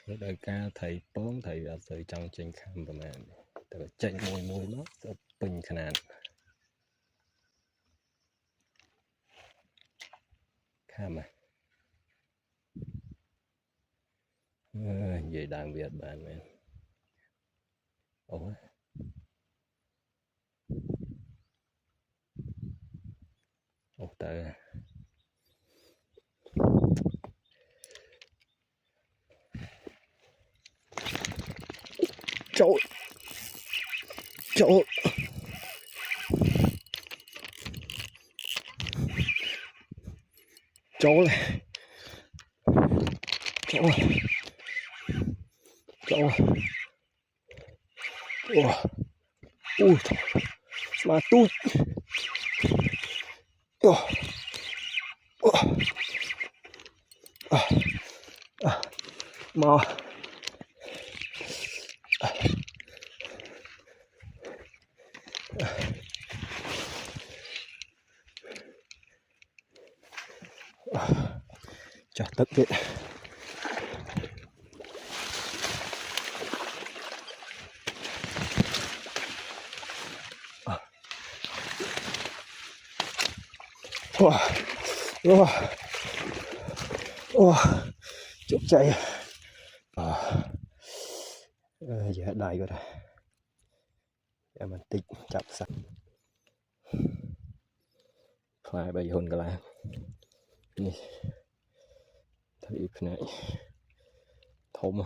đời ca thầy bóng thầy ở từ trong trên khám và màn từ chạy mùi nó rất bình khả năng khám à vậy đang Việt bạn mình ủa ủa tờ trời trời trời trời trời ui mà tôi mà chả tất biệt chụp chạy dạ đại rồi để mình tích chặt sạch phải bây hôn cái là này thấy này thông